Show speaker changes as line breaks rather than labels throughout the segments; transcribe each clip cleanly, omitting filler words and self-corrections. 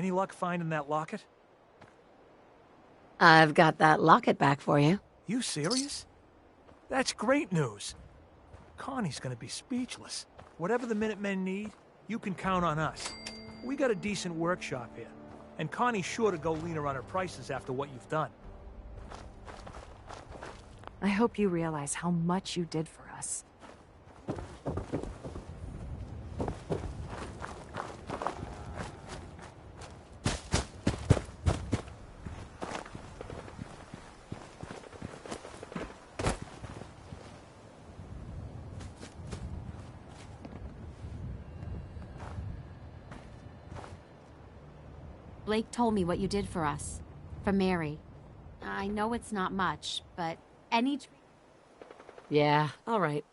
Any luck finding that locket?
I've got that locket back for you.
You serious? That's great news. Connie's gonna be speechless. Whatever the Minutemen need, you can count on us. We got a decent workshop here, and Connie's sure to go leaner on her prices after what you've done.
I hope you realize how much you did for us.
Blake told me what you did for us. For Mary. I know it's not much, but any...
Yeah, all right.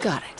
Got it.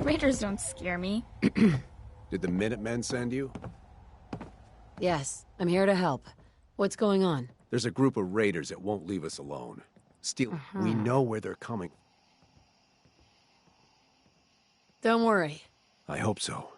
Raiders don't scare me.
Did the Minutemen send you?
Yes, I'm here to help. What's going on?
There's a group of raiders that won't leave us alone. We know where they're coming.
Don't worry.
I hope so.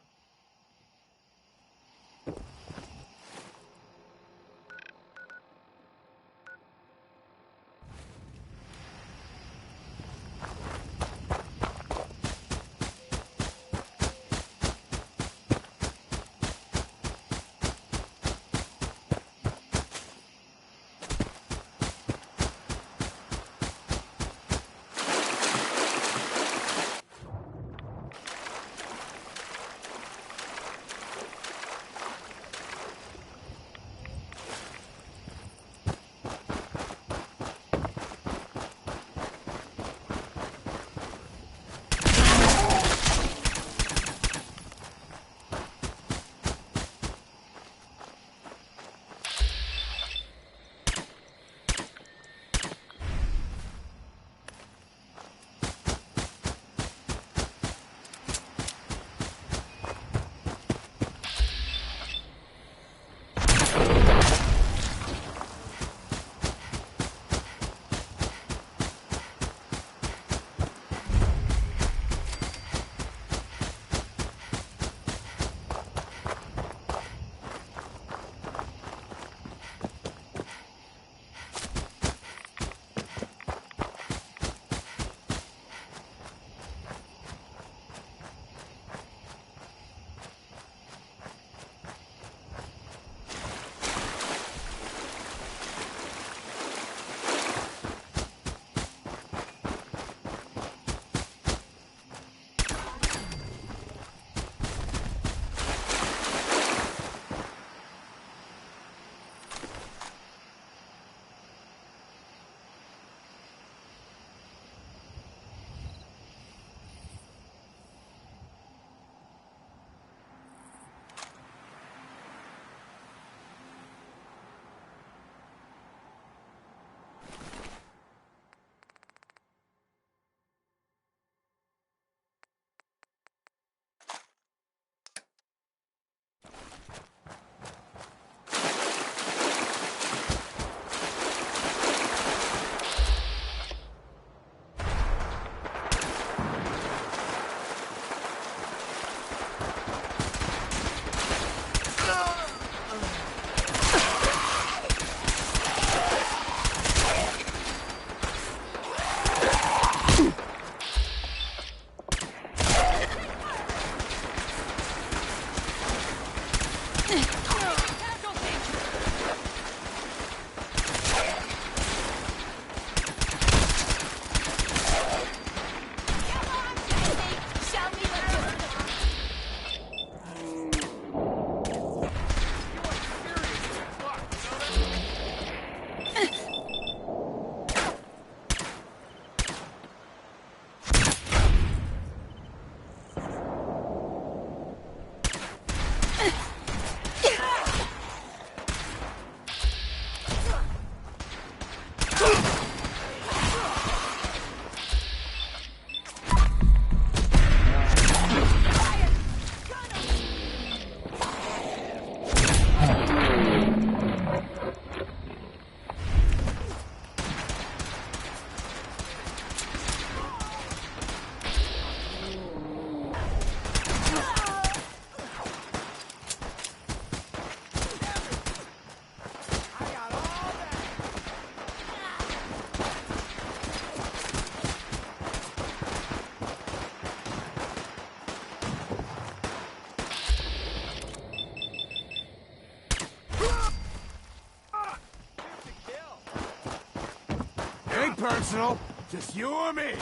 Personal, just you or me.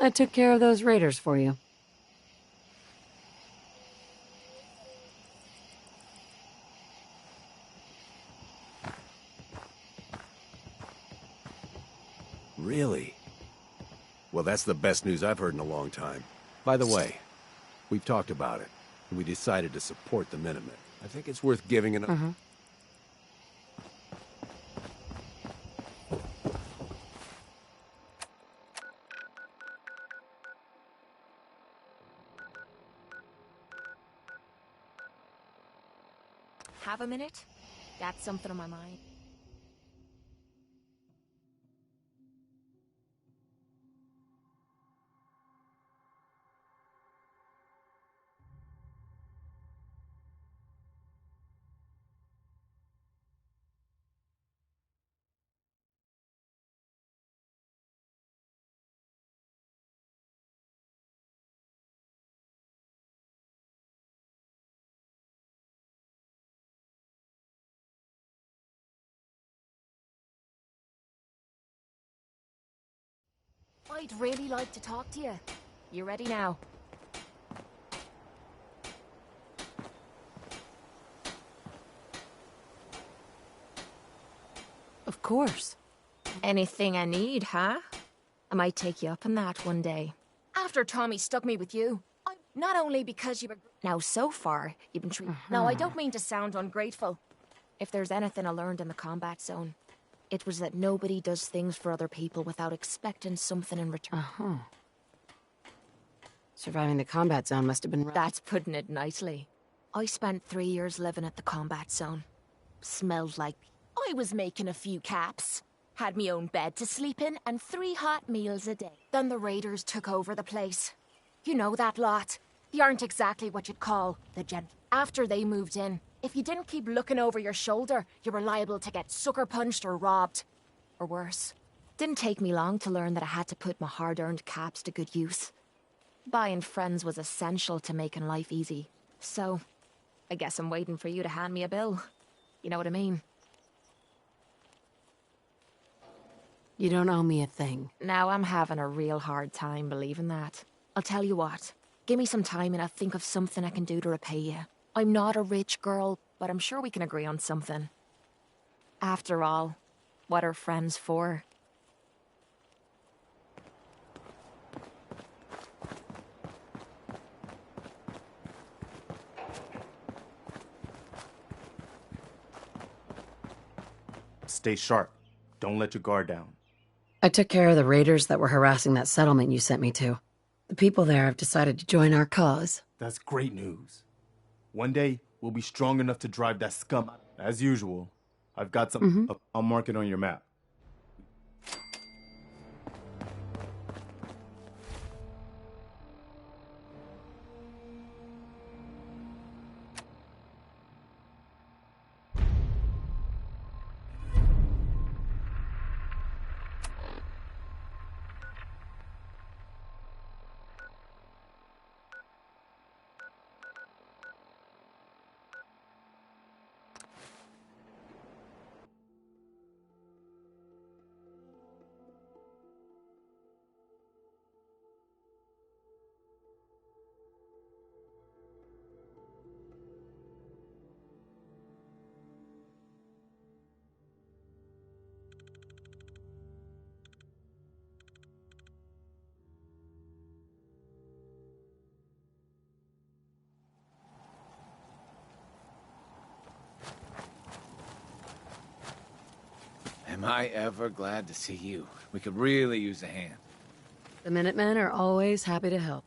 I took care of those raiders for you.
Really? Well, that's the best news I've heard in a long time. By the way, we've talked about it, and we decided to support the Minutemen. I think it's worth giving an...
Have a minute? Got something on my mind. I'd really like to talk to you. You ready now?
Of course.
Anything I need, huh? I might take you up on that one day. After Tommy stuck me with you. Not only because you were... Now, so far, you've been treating... Now, I don't mean to sound ungrateful. If there's anything I learned in the combat zone, it was that nobody does things for other people without expecting something in return.
Surviving the combat zone must have been rough.
That's putting it nicely. I spent 3 years living at the combat zone. Smelled like... I was making a few caps. Had me own bed to sleep in and 3 hot meals a day. Then the raiders took over the place. You know that lot. They aren't exactly what you'd call the gent. After they moved in, if you didn't keep looking over your shoulder, you were liable to get sucker punched or robbed. Or worse. Didn't take me long to learn that I had to put my hard-earned caps to good use. Buying friends was essential to making life easy. So, I guess I'm waiting for you to hand me a bill. You know what I mean?
You don't owe me a thing.
Now I'm having a real hard time believing that. I'll tell you what. Give me some time and I'll think of something I can do to repay you. I'm not a rich girl, but I'm sure we can agree on something. After all, what are friends for?
Stay sharp. Don't let your guard down.
I took care of the raiders that were harassing that settlement you sent me to. The people there have decided to join our cause.
That's great news. One day, we'll be strong enough to drive that scum out. As usual, I've got some... I'll mark it on your map.
Am I ever glad to see you. We could really use a hand.
The Minutemen are always happy to help.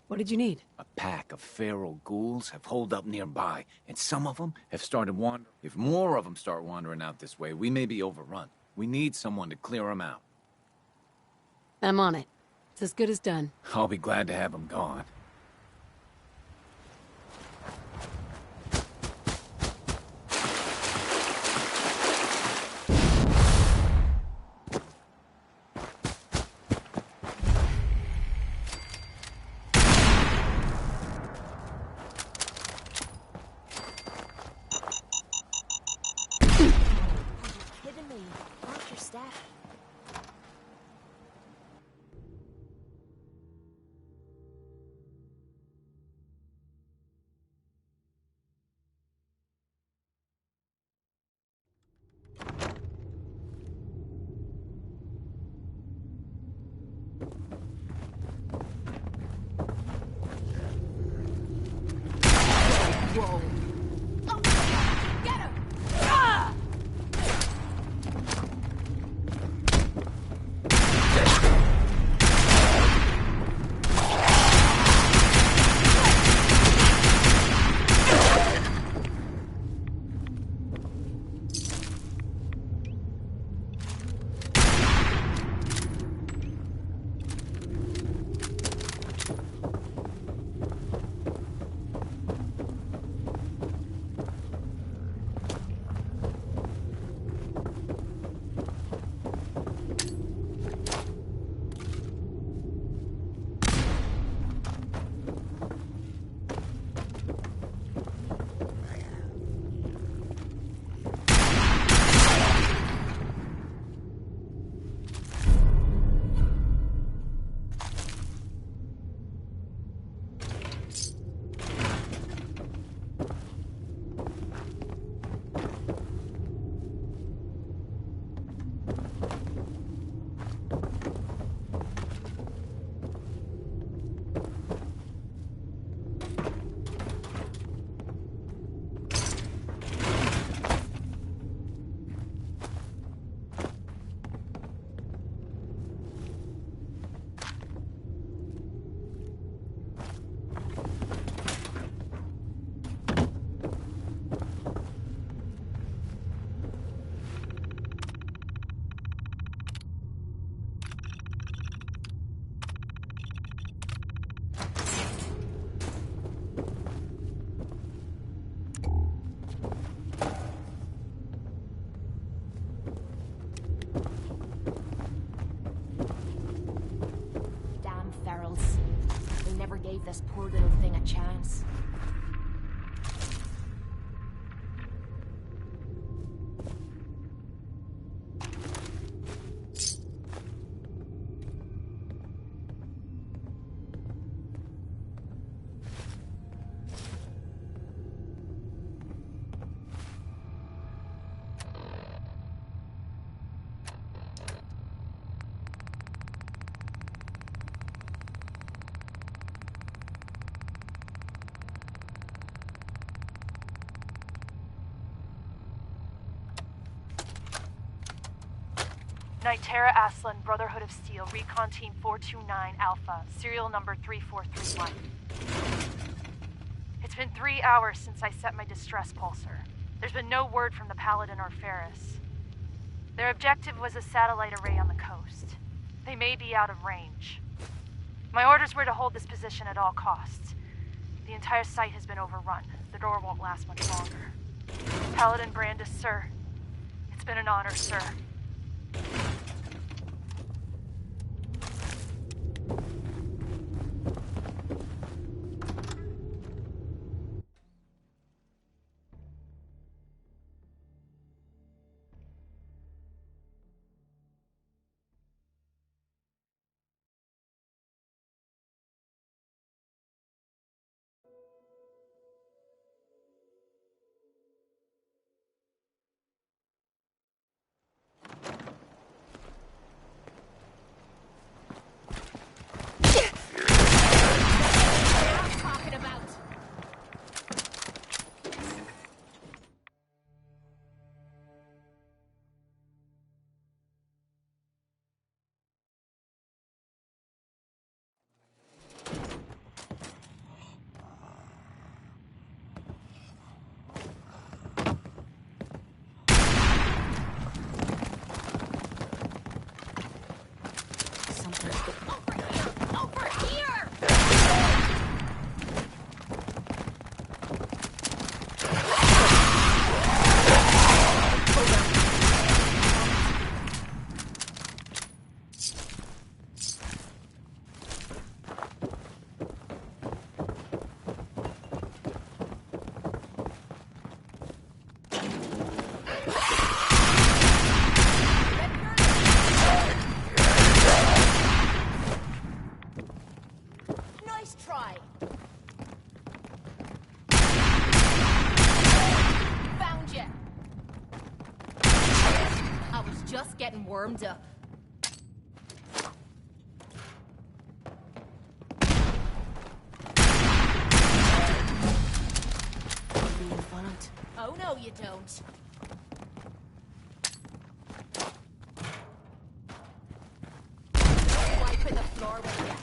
What did you need?
A pack of feral ghouls have holed up nearby, and some of them have started wandering. If more of them start wandering out this way, we may be overrun. We need someone to clear them out.
I'm on it. It's as good as done.
I'll be glad to have them gone.
Kidding me? Watch your step. Whoa. Oh, get him! Ah! Damn ferals. They never gave this poor little thing a chance.
Nitera Aslan, Brotherhood of Steel, Recon Team 429 Alpha, serial number 3431. It's been 3 hours since I set my distress pulsar. There's been no word from the Paladin or Ferris. Their objective was a satellite array on the coast. They may be out of range. My orders were to hold this position at all costs. The entire site has been overrun. The door won't last much longer. Paladin Brandis, sir. It's been an honor, sir.
warmed up.
Being followed.
Oh no, you don't. Wiping the floor with you.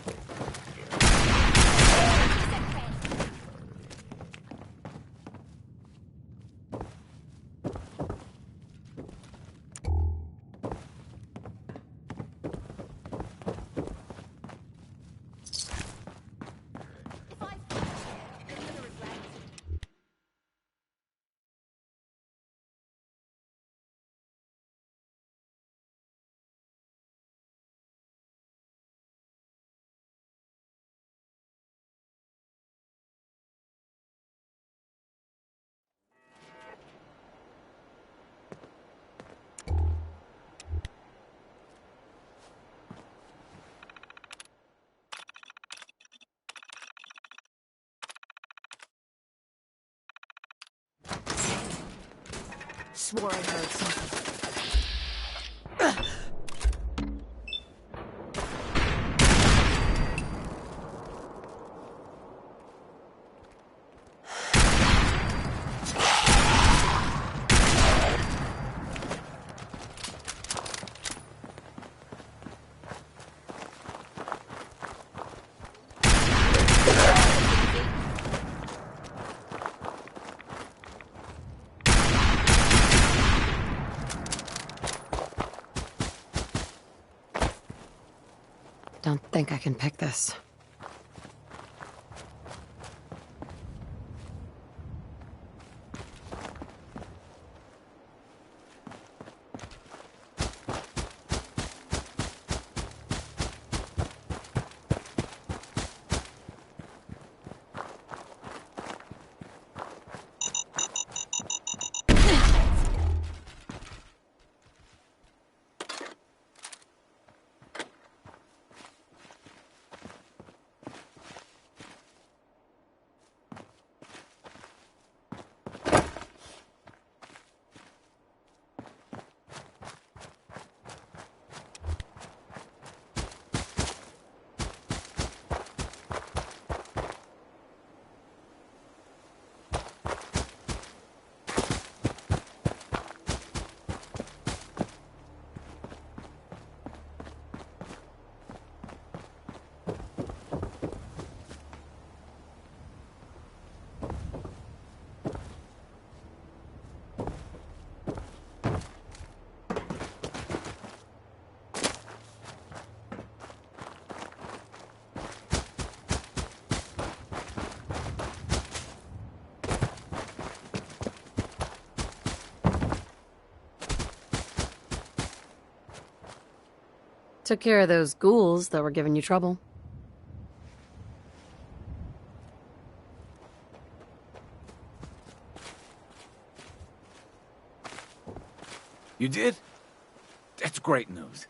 Swore I heard something.
Don't think I can pick this. Took care of those ghouls that were giving you trouble.
You did? That's great news.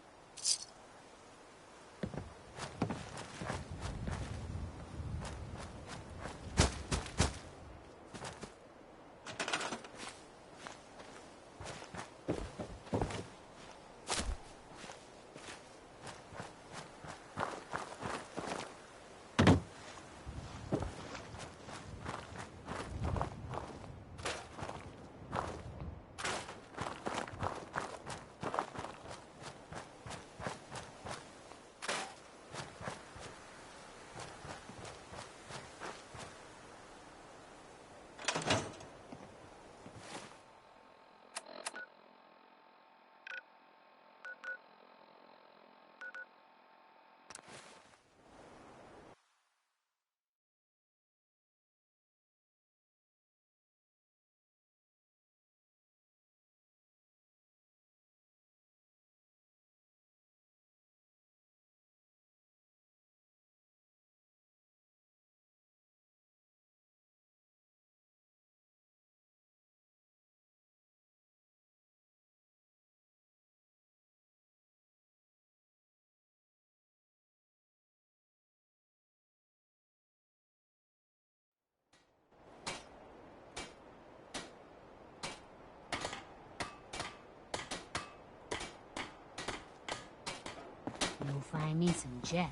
Go find me some jet.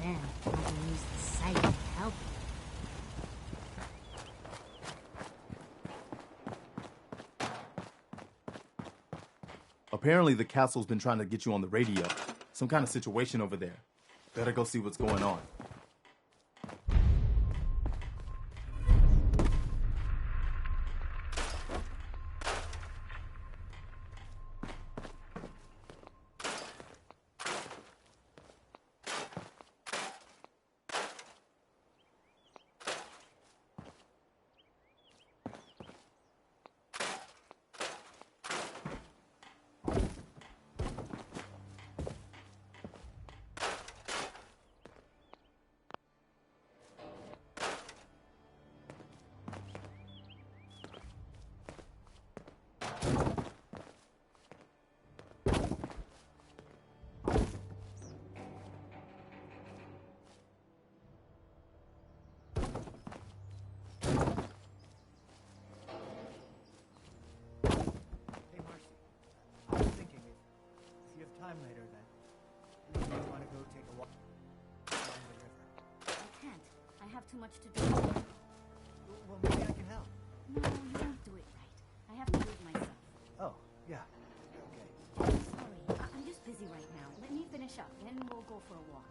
Then I can use the sight to help you.
Apparently the castle's been trying to get you on the radio. Some kind of situation over there. Better go see what's going on.
Later then. Maybe you want to go take a walk along the river.
I can't. I have too much to do.
Well, maybe I can help.
No, you don't do it right. I have to do it myself.
Oh, yeah. Okay.
Sorry, I'm just busy right now. Let me finish up, then we'll go for a walk.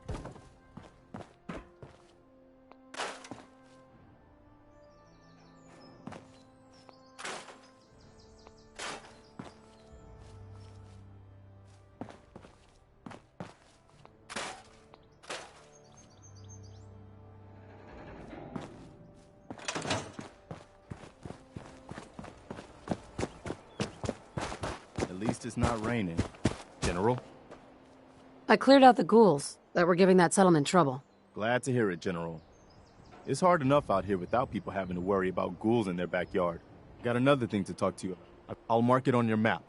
At least it's not raining. General?
I cleared out the ghouls that were giving that settlement trouble.
Glad to hear it, General. It's hard enough out here without people having to worry about ghouls in their backyard. Got another thing to talk to you about. I'll mark it on your map.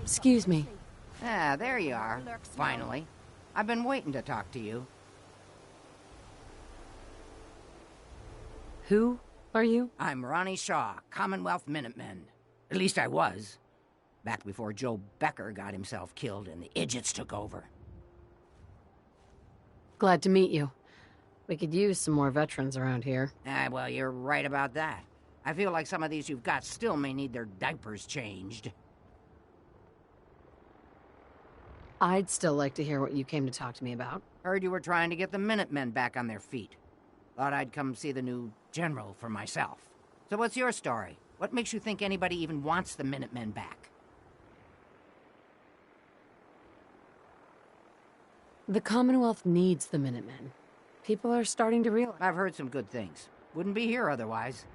Excuse me.
Ah, there you are. Finally. I've been waiting to talk to you.
Who are you?
I'm Ronnie Shaw, Commonwealth Minutemen. At least I was. Back before Joe Becker got himself killed and the idiots took over.
Glad to meet you. We could use some more veterans around here.
Ah, well, you're right about that. I feel like some of these you've got still may need their diapers changed.
I'd still like to hear what you came to talk to me about.
Heard you were trying to get the Minutemen back on their feet. Thought I'd come see the new general for myself. So what's your story? What makes you think anybody even wants the Minutemen back?
The Commonwealth needs the Minutemen. People are starting to realize.
I've heard some good things. Wouldn't be here otherwise.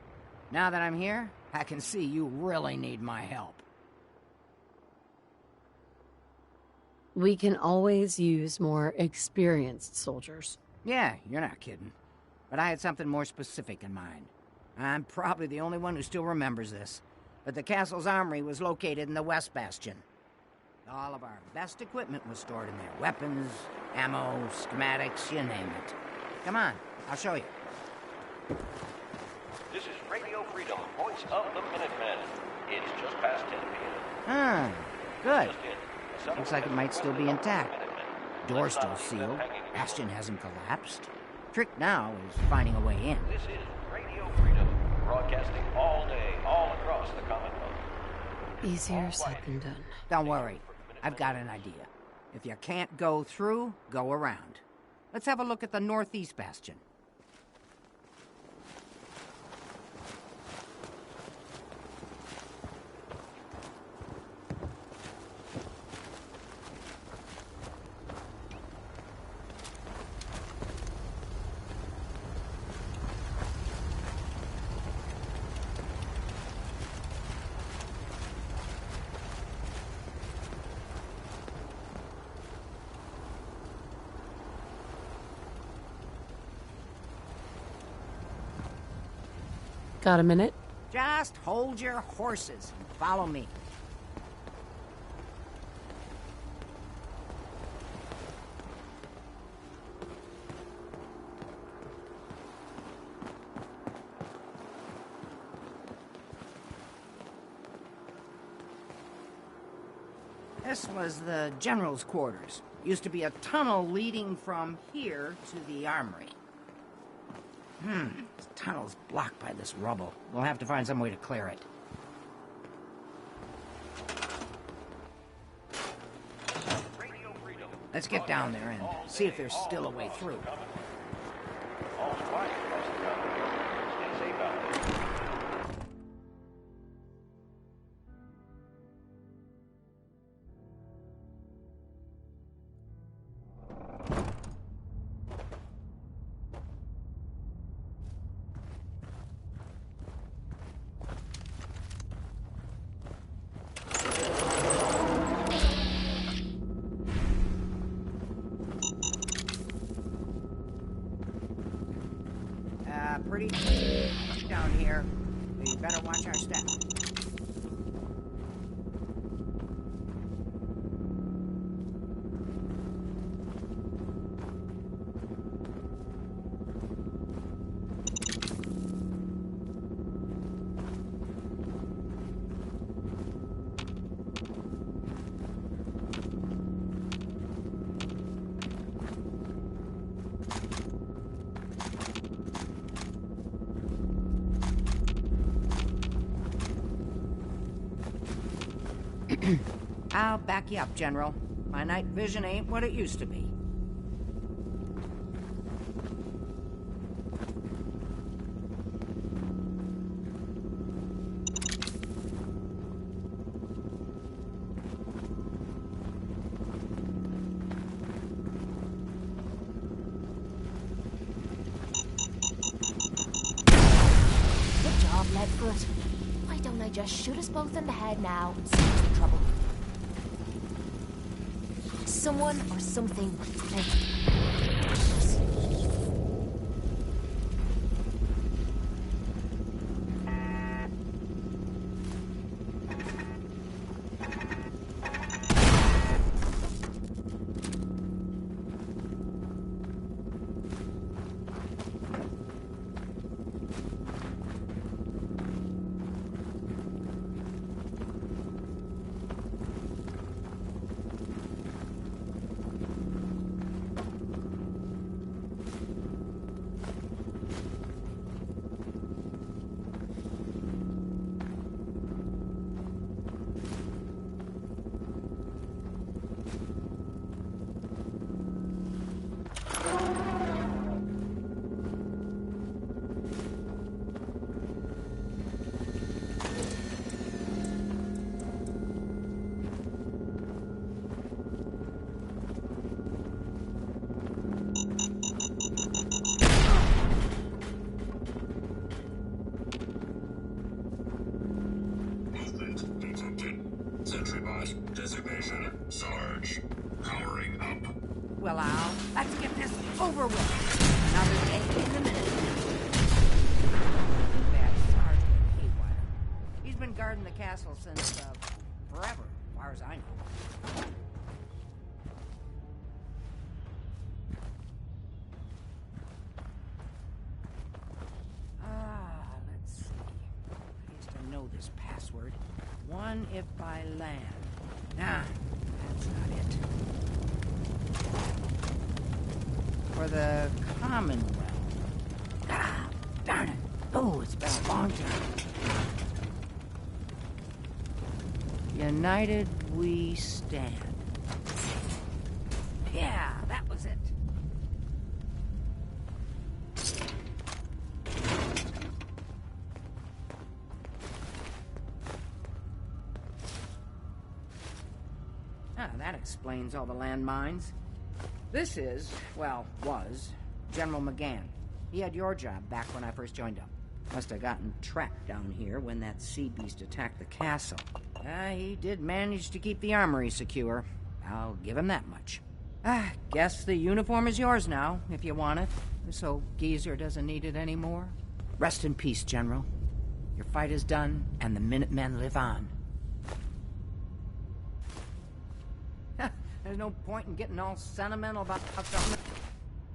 Now that I'm here, I can see you really need my help.
We can always use more experienced soldiers.
Yeah, you're not kidding. But I had something more specific in mind. I'm probably the only one who still remembers this. But the castle's armory was located in the West Bastion. All of our best equipment was stored in there. Weapons, ammo, schematics, you name it. Come on, I'll show you.
This is Radio Freedom, voice of the Minutemen. It's just past 10 p.m.
Ah, good. Looks like it might still be intact. Door's still sealed. Bastion hasn't collapsed. Trick now is finding a way in.
This is Radio Freedom, broadcasting all day, all across the Commonwealth.
Easier said than done.
Don't worry. I've got an idea. If you can't go through, go around. Let's have a look at the northeast bastion.
Got a minute?
Just hold your horses and follow me. This was the general's quarters. Used to be a tunnel leading from here to the armory. This tunnel's blocked by this rubble. We'll have to find some way to clear it. Let's get down there and see if there's still a way through.
All's quiet across the Commonwealth. Stay safe out there.
Pretty down here. We better watch our step. I'll back you up, General. My night vision ain't what it used to be.
Good job, Leadfoot. Why don't I just shoot us both in the head now and save some trouble? Someone or something. Well, let's get this over with. Another day in the minute. Bad Sergeant Haywire. He's been guarding the castle since, forever, as far as I know. Let's see. I used to know this password. One if by land. Nah, that's not it.
for the Commonwealth. Ah, darn it. Oh, it's been a long time. United we stand. Yeah, that was it. Ah, that explains all the landmines. This is, well, was, General McGann. He had your job back when I first joined him. Must have gotten trapped down here when that sea beast attacked the castle. He did manage to keep the armory secure. I'll give him that much. Guess the uniform is yours now, if you want it. So Geezer doesn't need it anymore. Rest in peace, General. Your fight is done, and the Minutemen live on. There's no point in getting all sentimental about something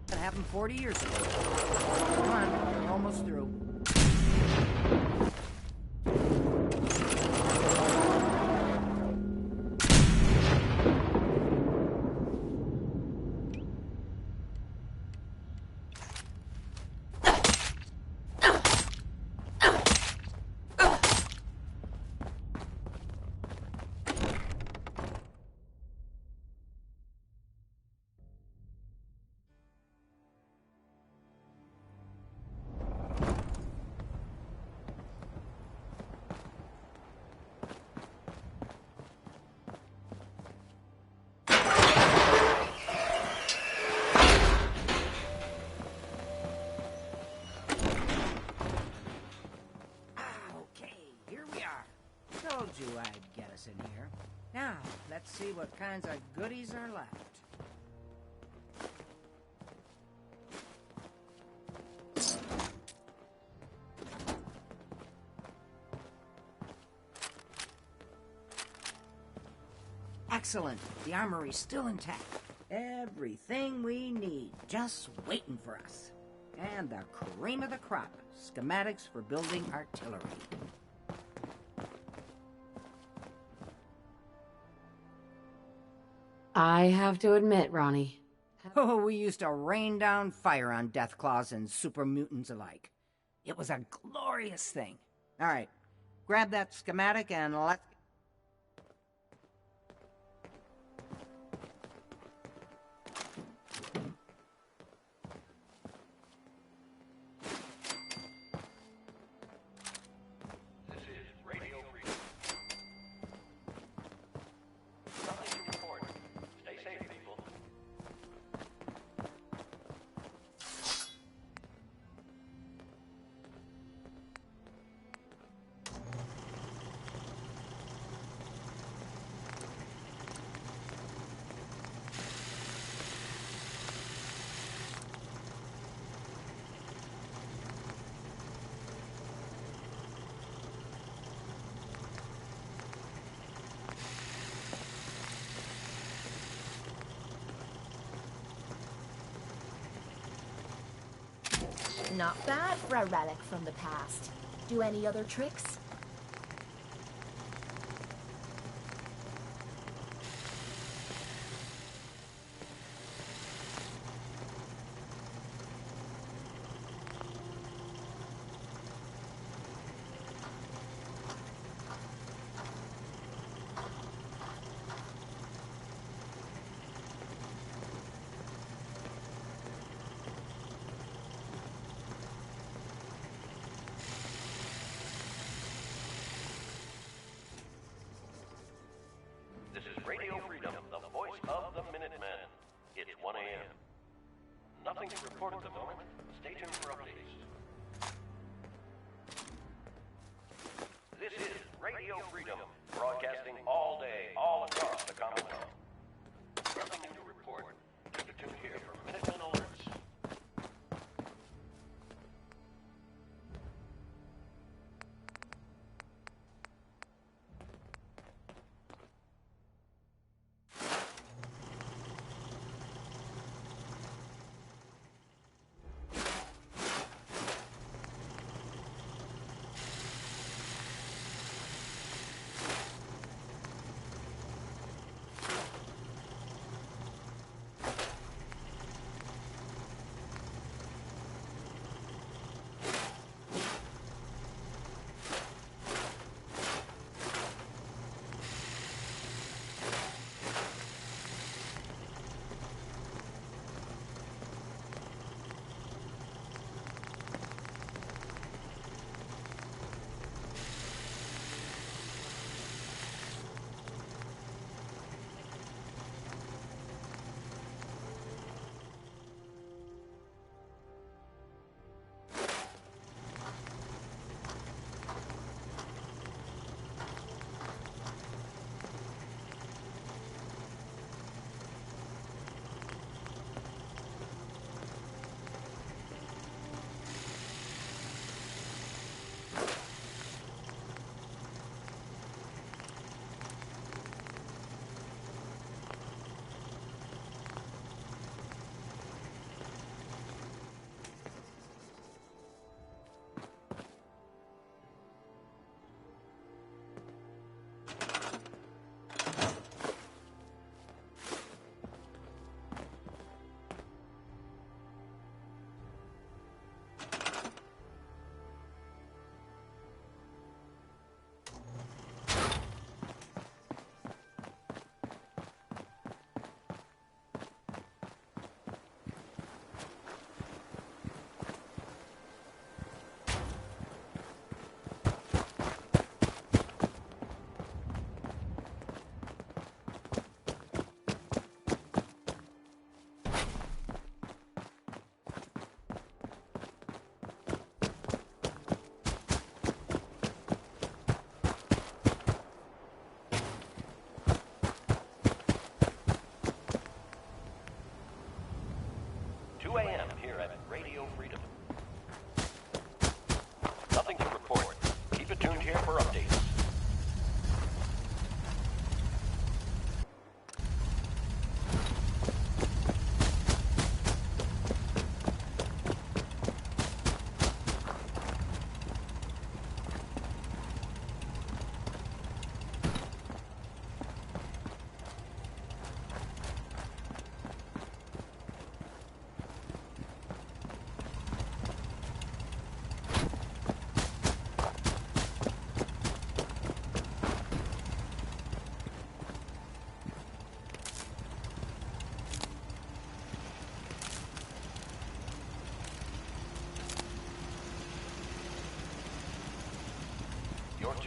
that happened 40 years ago. Come on, we're almost through. Told you I'd get us in here. Now, let's see what kinds of goodies are left. Excellent. The armory's still intact. Everything we need, just waiting for us. And the cream of the crop, schematics for building artillery.
I have to admit, Ronnie.
Oh, we used to rain down fire on Deathclaws and super mutants alike. It was a glorious thing. All right, grab that schematic and let's...
Not bad for a relic from the past. Do any other tricks?
This is Radio Freedom, the voice of the Minutemen. It's 1 a.m. Nothing to report at the moment. Stay tuned for updates. This is Radio Freedom, broadcasting all day, all across the Commonwealth. Nothing new to report. Keep tuned here for Minutemen alerts.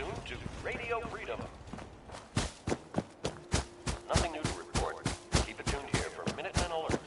tuned to Radio Freedom. Nothing new to report. Keep it tuned here for Minutemen alerts.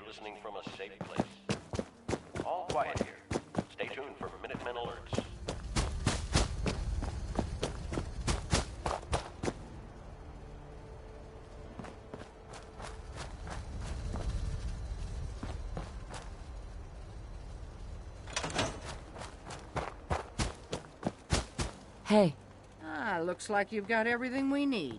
Listening from a safe place. All quiet here. Stay tuned for Minutemen alerts.
Hey.
Looks like you've got everything we need.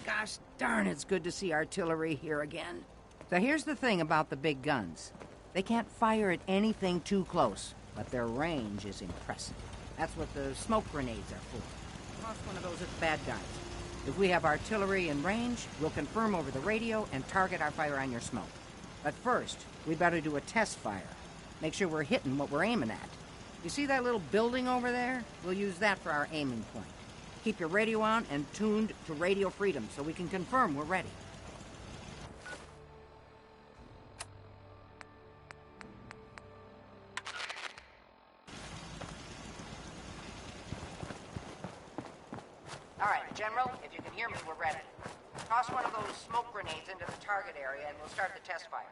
Gosh darn, it's good to see artillery here again. So here's the thing about the big guns. They can't fire at anything too close, but their range is impressive. That's what the smoke grenades are for. Toss one of those at the bad guys. If we have artillery in range, we'll confirm over the radio and target our fire on your smoke. But first, we better do a test fire. Make sure we're hitting what we're aiming at. You see that little building over there? We'll use that for our aiming point. Keep your radio on and tuned to Radio Freedom so we can confirm we're ready. All right, General, if you can hear me, we're ready. Toss one of those smoke grenades into the target area and we'll start the test fire.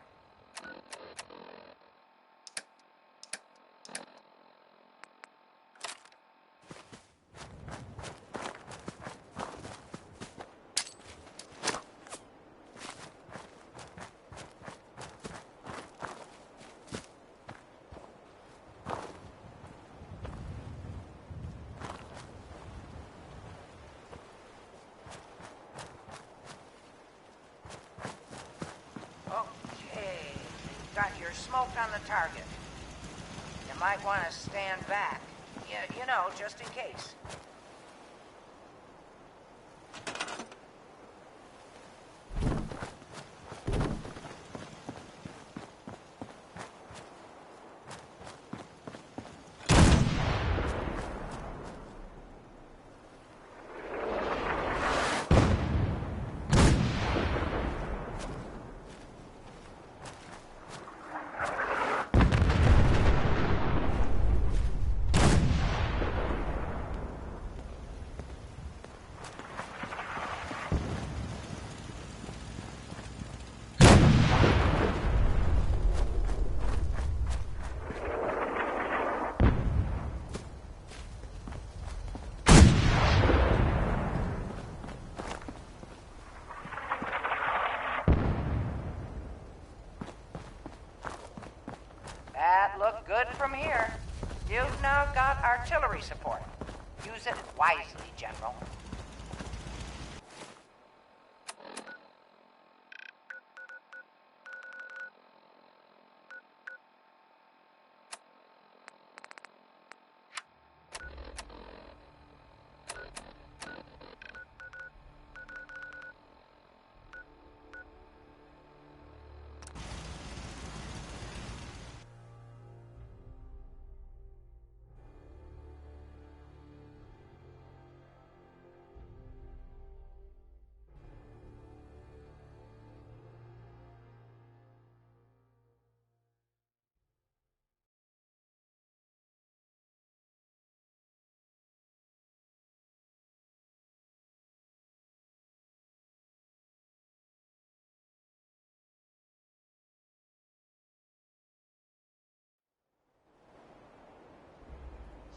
Got your smoke on the target. You might want to stand back. You know, just in case. good from here. You've now got artillery support. Use it wisely, General.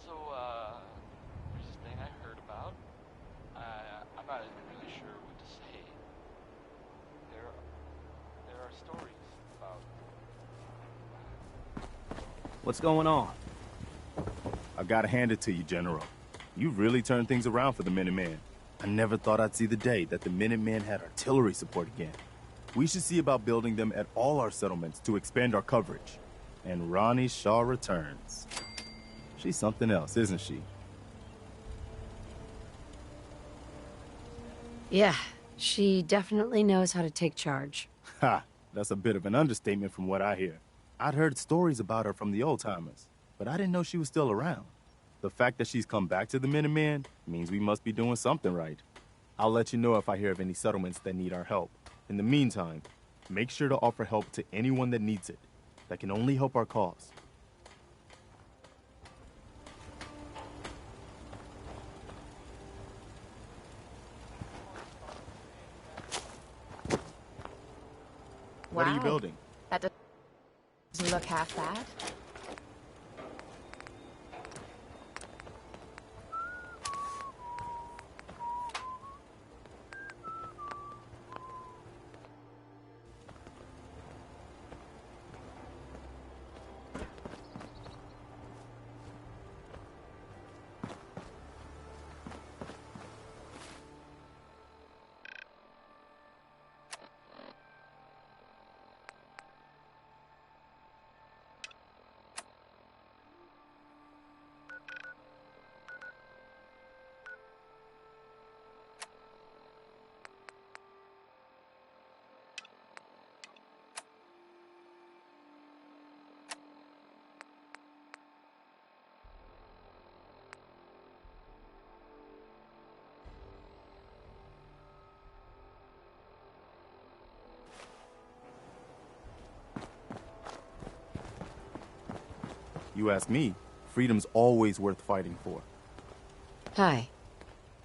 So, there's this thing I heard about. I'm not really sure what to say. There are stories about...
What's going on? I gotta hand it to you, General. You really turned things around for the Minutemen. I never thought I'd see the day that the Minutemen had artillery support again. We should see about building them at all our settlements to expand our coverage. And Ronnie Shaw returns. She's something else, isn't she?
Yeah, she definitely knows how to take charge.
Ha! That's a bit of an understatement from what I hear. I'd heard stories about her from the old-timers, but I didn't know she was still around. The fact that she's come back to the Minutemen means we must be doing something right. I'll let you know if I hear of any settlements that need our help. In the meantime, make sure to offer help to anyone that needs it. That can only help our cause. What are you building?
That doesn't look half bad.
You ask me, freedom's always worth fighting for.
Hi.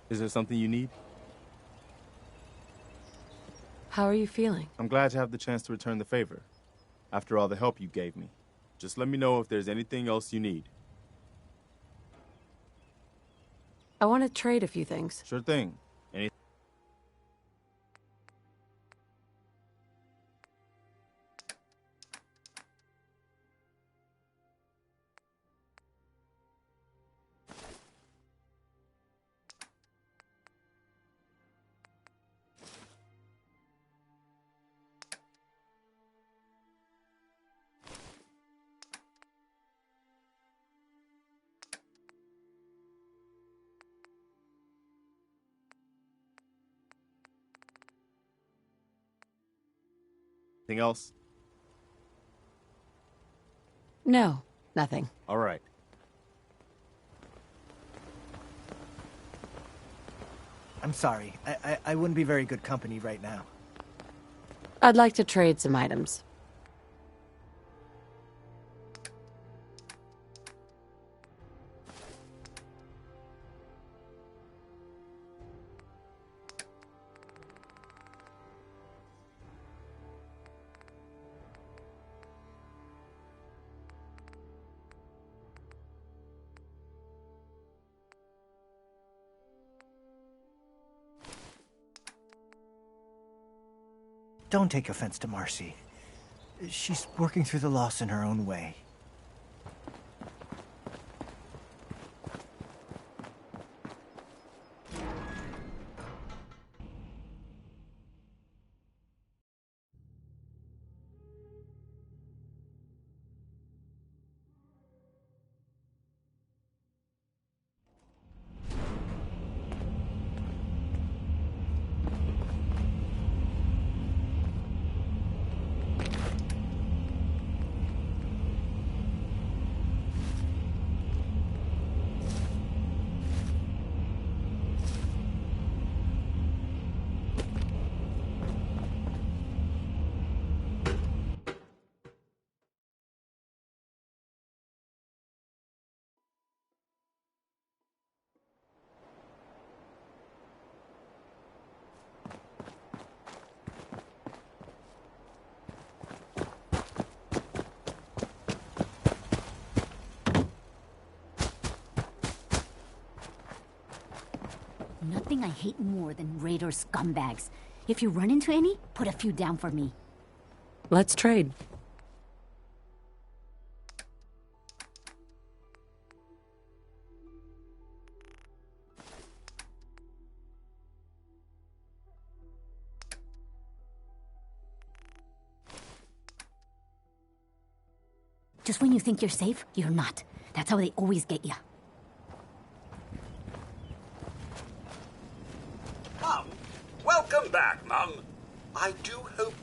Is there something you need?
How are you feeling?
I'm glad to have the chance to return the favor. After all the help you gave me. Just let me know if there's anything else you need.
I want to trade a few things.
Sure thing. Anything else?
No, nothing.
All right.
I'm sorry. I wouldn't be very good company right now.
I'd like to trade some items.
Don't take offense to Marcy. She's working through the loss in her own way.
nothing I hate more than raider scumbags. If you run into any, put a few down for me.
Let's trade.
Just when you think you're safe, you're not. That's how they always get you.
Mum! Welcome back, Mum. I do hope...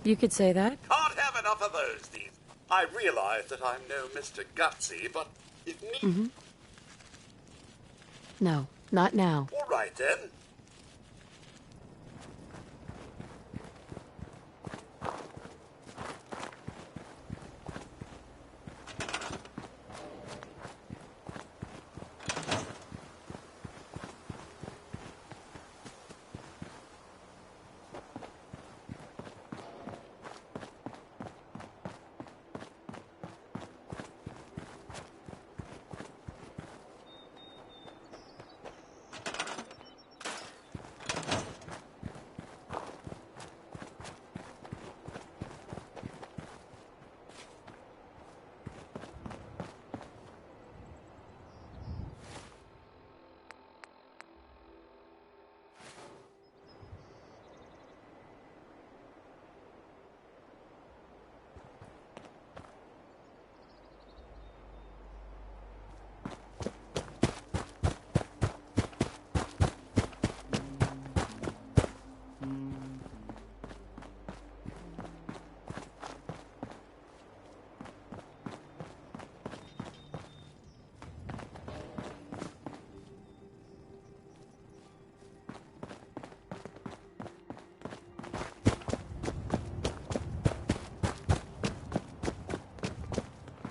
You could say that.
Can't have enough of those these. I realize that I'm no Mr. Gutsy, but if need...
No, not now.
All right, then.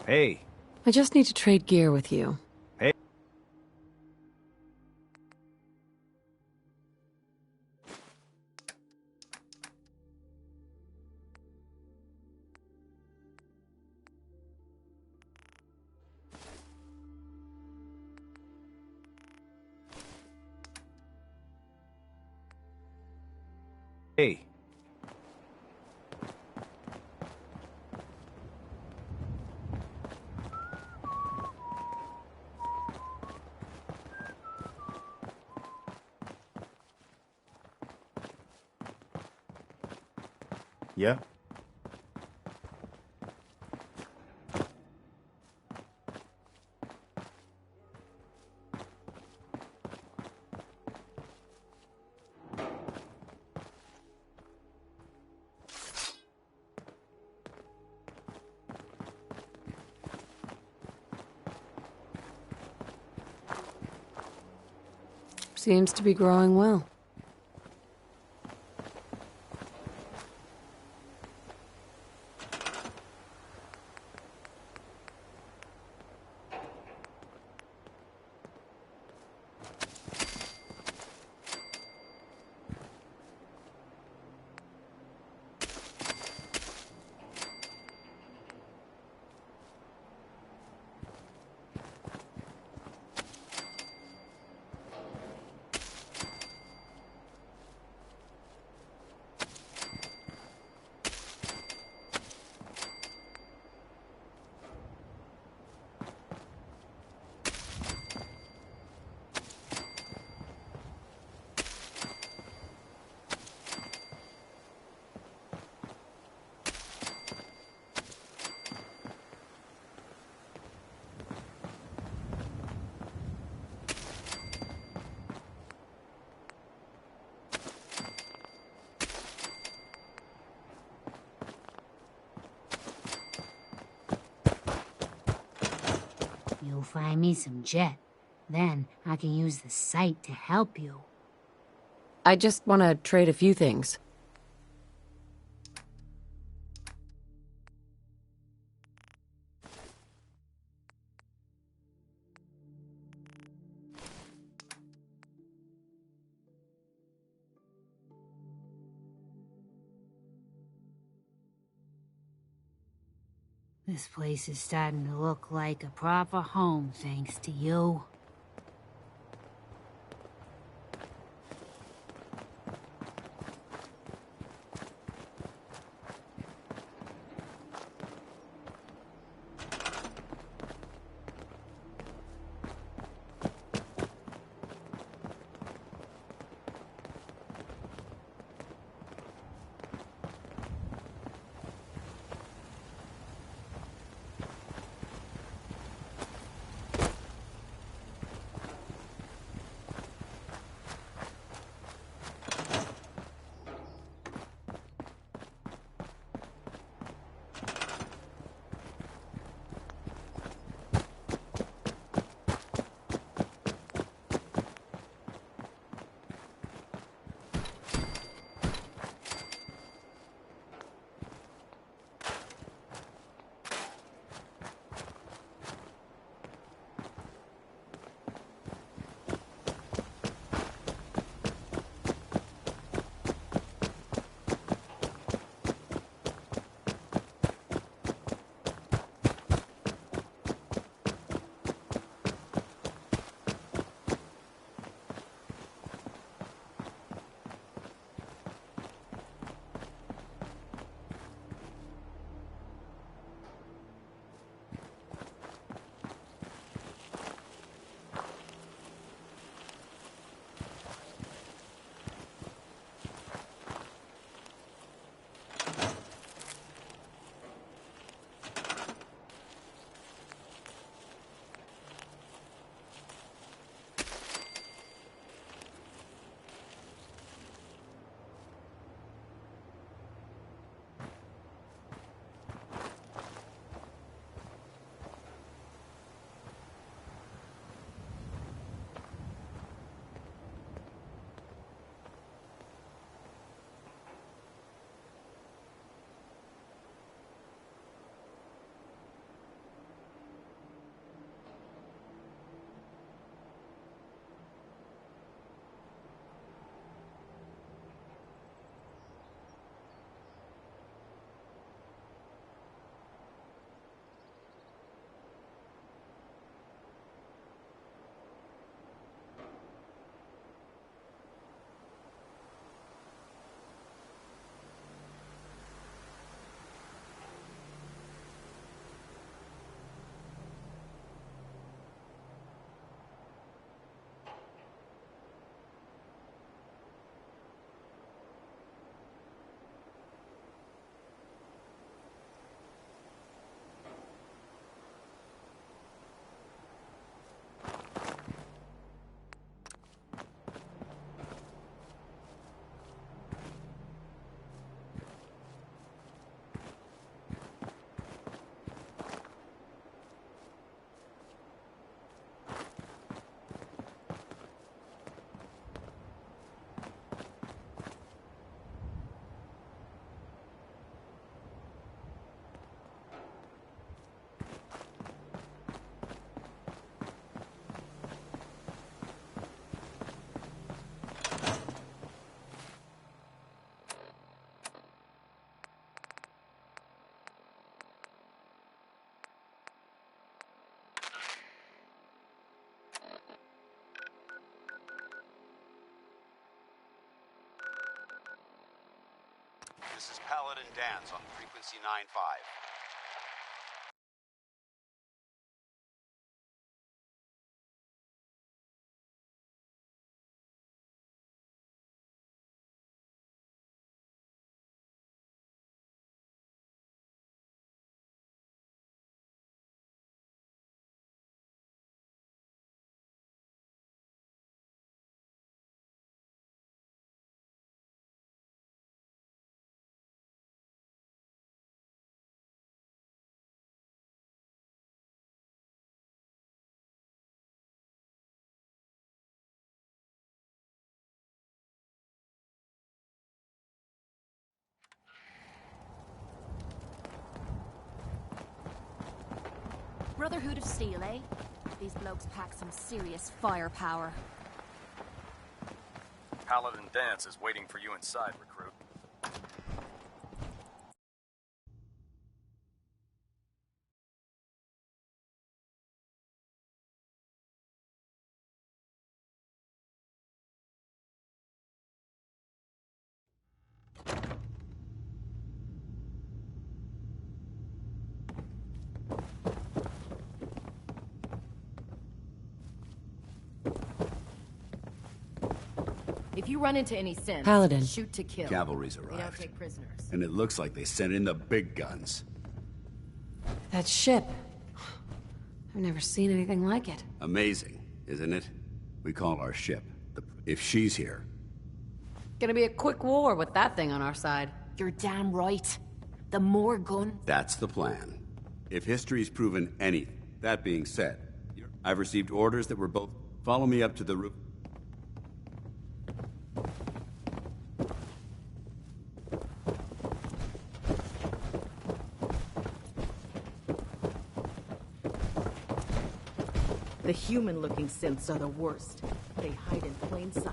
Hey.
I just need to trade gear with you.
Hey. Hey.
Yeah?
Seems to be growing well.
You'll find me some jet. Then I can use the site to help you.
I just want to trade a few things.
This place is starting to look like a proper home thanks to you.
This is Paladin Dance on frequency 95.
Brotherhood of Steel, eh? These blokes pack some serious firepower.
Paladin Dance is waiting for you inside, recruit.
If you run into any sense,
Paladin.
shoot to kill.
Cavalry's
We
arrived.
don't take prisoners.
And it looks like they sent in the big guns.
That ship. I've never seen anything like it.
Amazing, isn't it? We call our ship if she's here.
Gonna be a quick war with that thing on our side.
You're damn right. The more gun...
That's the plan. If history's proven anything. That being said, I've received orders that were both... Follow me up to the roof.
The human-looking synths are the worst. They hide in plain sight.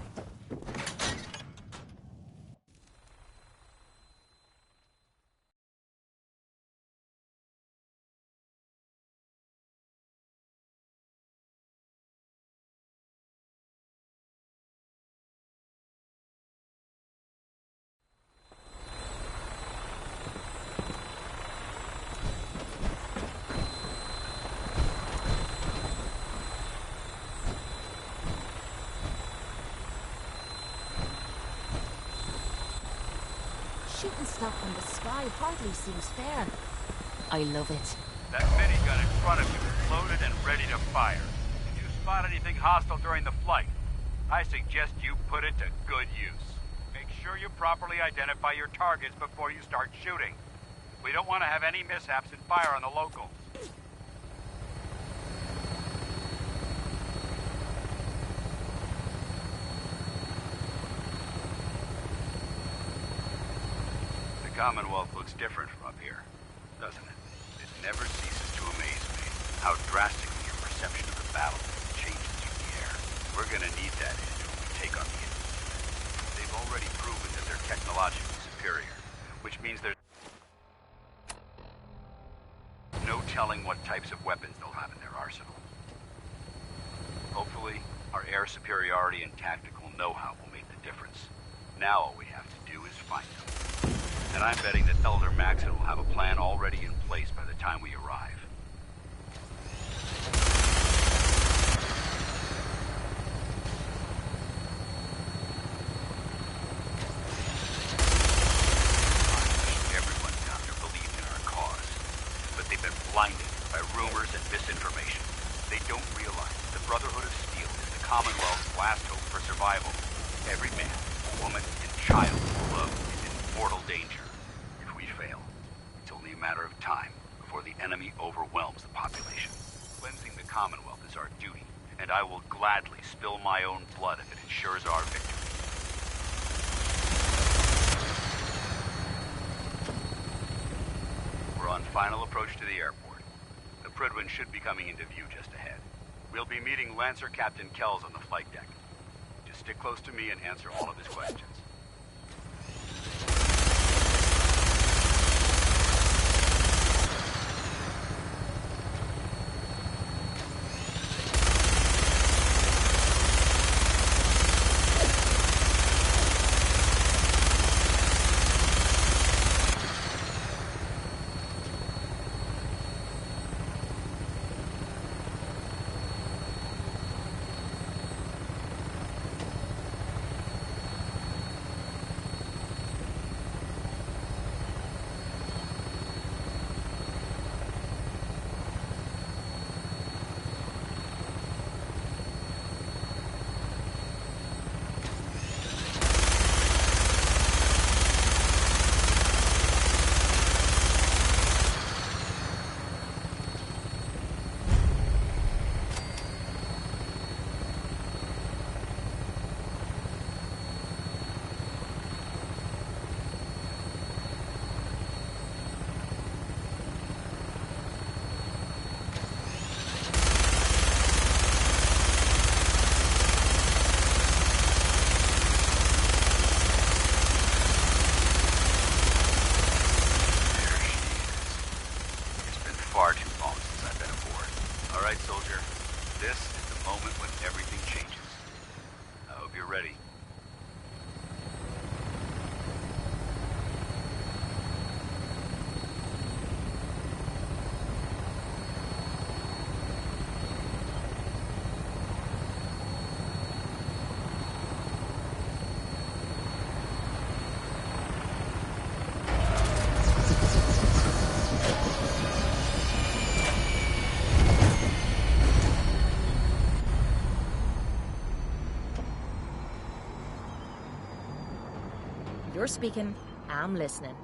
Shooting stuff from the sky hardly seems fair. I love it.
That minigun in front of you is loaded and ready to fire. If you spot anything hostile during the flight, I suggest you put it to good use. Make sure you properly identify your targets before you start shooting. We don't want to have any mishaps and fire on the locals. The Commonwealth looks different from up here, doesn't it? It never ceases to amaze me how drastically your perception of the battle changes through the air. We're gonna need that edge when we take on the enemy. They've already proven that they're technologically superior, which means there's no telling what types of weapons they'll have in their arsenal. Hopefully, our air superiority and tactical know-how will make the difference. Now all we have to do is find them. And I'm betting that Elder Maxon will have a plan already in place by the time we arrive. Everyone down there believed in our cause, but they've been blinded by rumors and misinformation. They don't realize the Brotherhood of Steel is the Commonwealth's last hope for survival. Every man, woman, and child below is in mortal danger. If we fail, it's only a matter of time before the enemy overwhelms the population. Cleansing the Commonwealth is our duty, and I will gladly spill my own blood if it ensures our victory. We're on final approach to the airport. The Prydwen should be coming into view just ahead. We'll be meeting Lancer Captain Kells on the flight deck. Just stick close to me and answer all of his questions. far too long since I've been aboard. All right, soldier. This is the moment when everything changes. I hope you're ready.
You're speaking, I'm listening.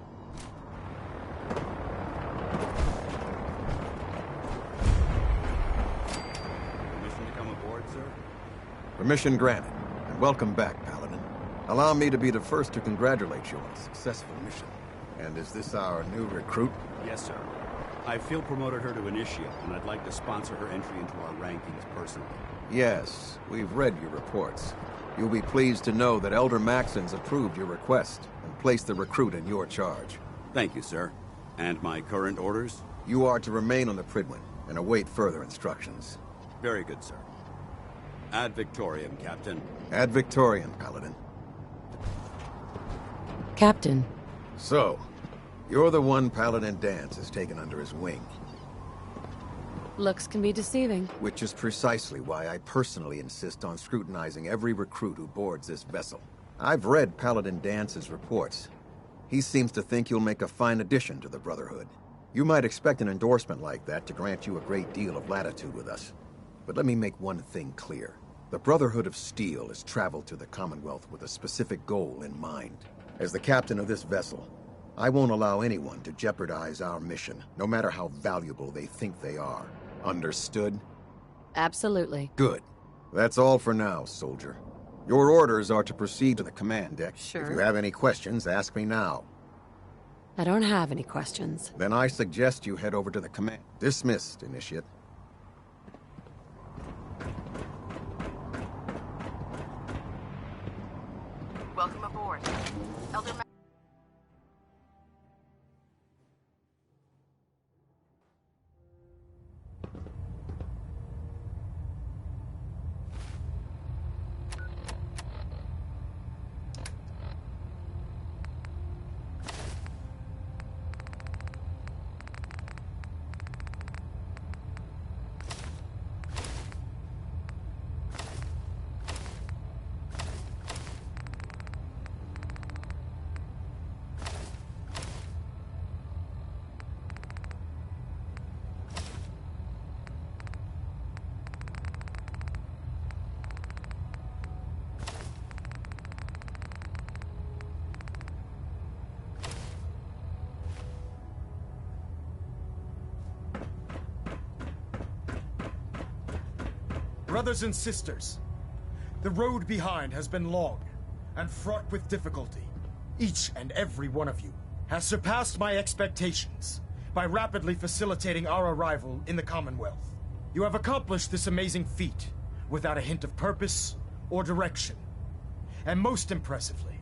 Permission to come aboard, sir?
Permission granted, and welcome back, Paladin. Allow me to be the first to congratulate you on a successful mission. And is this our new recruit?
Yes, sir. I field promoted her to Initiate, and I'd like to sponsor her entry into our rankings personally.
Yes, we've read your reports. You'll be pleased to know that Elder Maxon's approved your request and placed the recruit in your charge.
Thank you, sir. And my current orders?
You are to remain on the Pridwin and await further instructions.
Very good, sir. Ad Victoriam, Captain.
Ad Victoriam, Paladin.
Captain.
So, you're the one Paladin Danse has taken under his wing.
Looks can be deceiving.
Which is precisely why I personally insist on scrutinizing every recruit who boards this vessel. I've read Paladin Dance's reports. He seems to think you'll make a fine addition to the Brotherhood. You might expect an endorsement like that to grant you a great deal of latitude with us. But let me make one thing clear. The Brotherhood of Steel has traveled to the Commonwealth with a specific goal in mind. As the captain of this vessel, I won't allow anyone to jeopardize our mission, no matter how valuable they think they are. Understood?
Absolutely.
Good. That's all for now, soldier. Your orders are to proceed to the command deck.
Sure.
If you have any questions, ask me now.
I don't have any questions.
Then I suggest you head over to the command. Dismissed, Initiate.
Welcome aboard. Elder
Brothers and sisters, the road behind has been long and fraught with difficulty. Each and every one of you has surpassed my expectations by rapidly facilitating our arrival in the Commonwealth. You have accomplished this amazing feat without a hint of purpose or direction. And most impressively,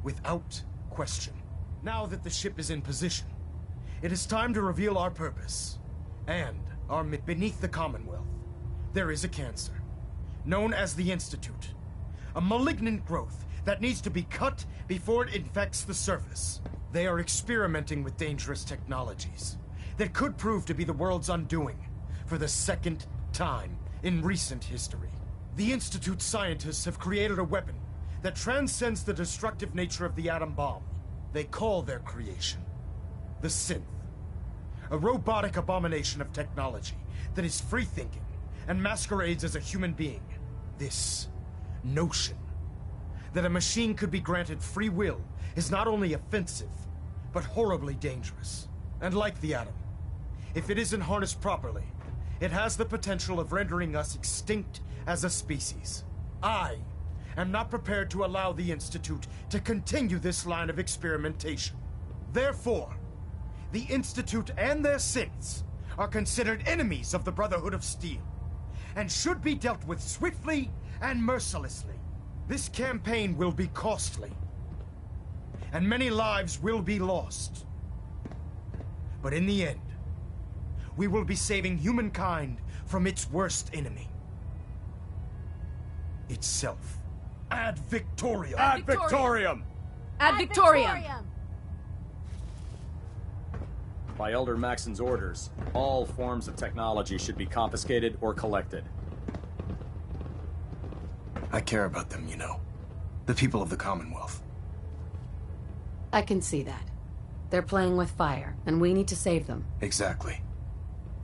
without question. Now that the ship is in position, it is time to reveal our purpose and our beneath the Commonwealth. There is a cancer, known as the Institute. A malignant growth that needs to be cut before it infects the surface. They are experimenting with dangerous technologies that could prove to be the world's undoing for the second time in recent history. The Institute scientists have created a weapon that transcends the destructive nature of the atom bomb. They call their creation the Synth. A robotic abomination of technology that is free-thinking and masquerades as a human being. This notion that a machine could be granted free will is not only offensive, but horribly dangerous. And like the atom, if it isn't harnessed properly, it has the potential of rendering us extinct as a species. I am not prepared to allow the Institute to continue this line of experimentation. Therefore, the Institute and their synths are considered enemies of the Brotherhood of Steel, and should be dealt with swiftly and mercilessly. This campaign will be costly, and many lives will be lost. But in the end, we will be saving humankind from its worst enemy. Itself. Ad Victoriam!
Ad Victoriam!
Ad Victoriam!
By Elder Maxon's orders, all forms of technology should be confiscated or collected.
I care about them, you know. The people of the Commonwealth.
I can see that. They're playing with fire, and we need to save them.
Exactly.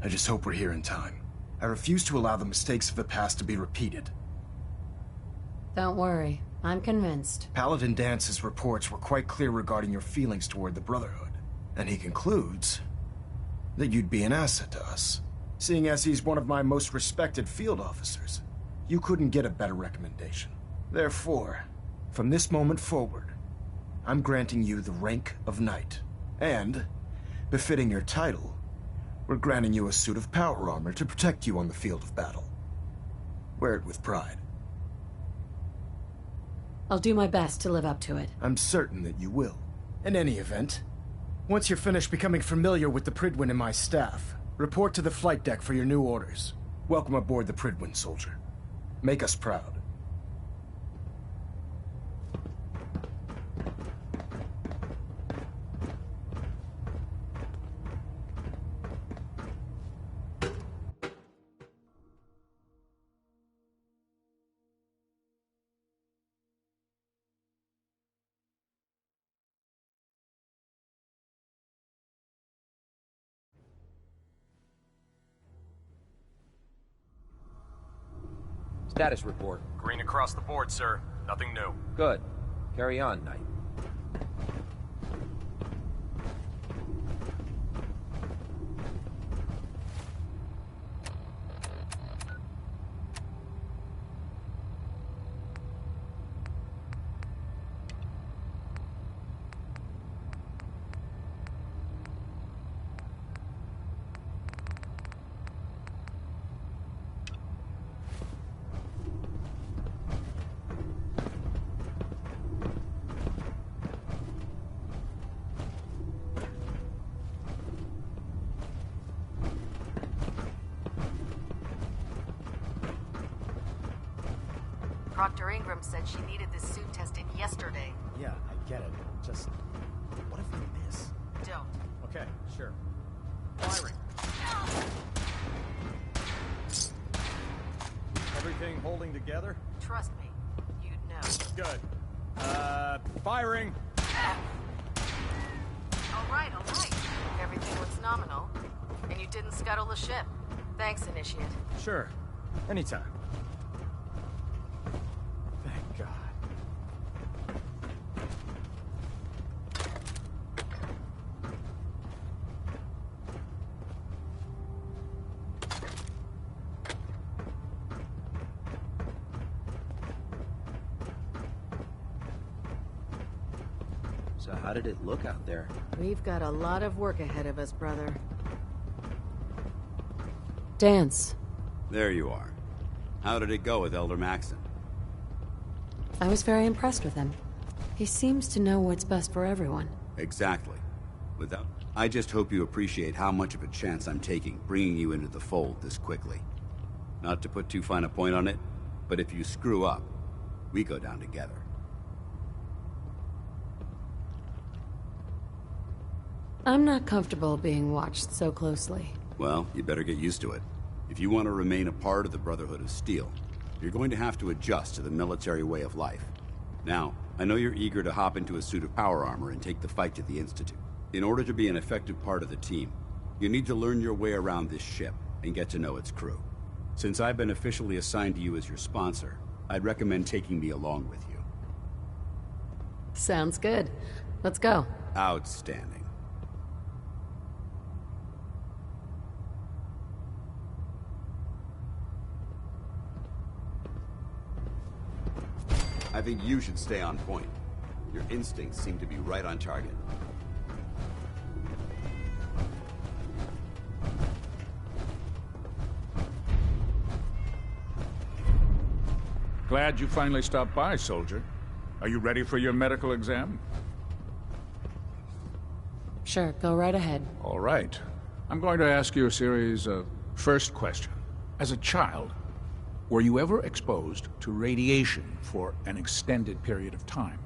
I just hope we're here in time. I refuse to allow the mistakes of the past to be repeated.
Don't worry. I'm convinced.
Paladin Dance's reports were quite clear regarding your feelings toward the Brotherhood. And he concludes that you'd be an asset to us. Seeing as he's one of my most respected field officers, you couldn't get a better recommendation. Therefore, from this moment forward, I'm granting you the rank of Knight. And, befitting your title, we're granting you a suit of power armor to protect you on the field of battle. Wear it with pride.
I'll do my best to live up to it.
I'm certain that you will. In any event, once you're finished becoming familiar with the Pridwin and my staff, report to the flight deck for your new orders. Welcome aboard the Pridwin, soldier. Make us proud.
Status report.
Green across the board, sir. Nothing new.
Good. Carry on, Knight.
Proctor Ingram said she needed this suit tested yesterday.
Yeah, I get it. Just, what if we miss?
Don't.
Okay, sure. Firing. Everything holding together?
Trust me, you'd know.
Good. Firing!
All right. Everything looks nominal. And you didn't scuttle the ship. Thanks, Initiate.
Sure. Anytime. Thank God.
So how did it look out there?
We've got a lot of work ahead of us, brother.
Dance.
There you are. How did it go with Elder Maxon?
I was very impressed with him. He seems to know what's best for everyone.
Exactly. I just hope you appreciate how much of a chance I'm taking bringing you into the fold this quickly. Not to put too fine a point on it, but if you screw up, we go down together.
I'm not comfortable being watched so closely.
Well, you better get used to it. If you want to remain a part of the Brotherhood of Steel, you're going to have to adjust to the military way of life. Now, I know you're eager to hop into a suit of power armor and take the fight to the Institute. In order to be an effective part of the team, you need to learn your way around this ship and get to know its crew. Since I've been officially assigned to you as your sponsor, I'd recommend taking me along with you.
Sounds good. Let's go.
Outstanding. I think you should stay on point. Your instincts seem to be right on target.
Glad you finally stopped by, soldier. Are you ready for your medical exam?
Sure, go right ahead.
All right. I'm going to ask you a series of first question. As a child, were you ever exposed to radiation for an extended period of time?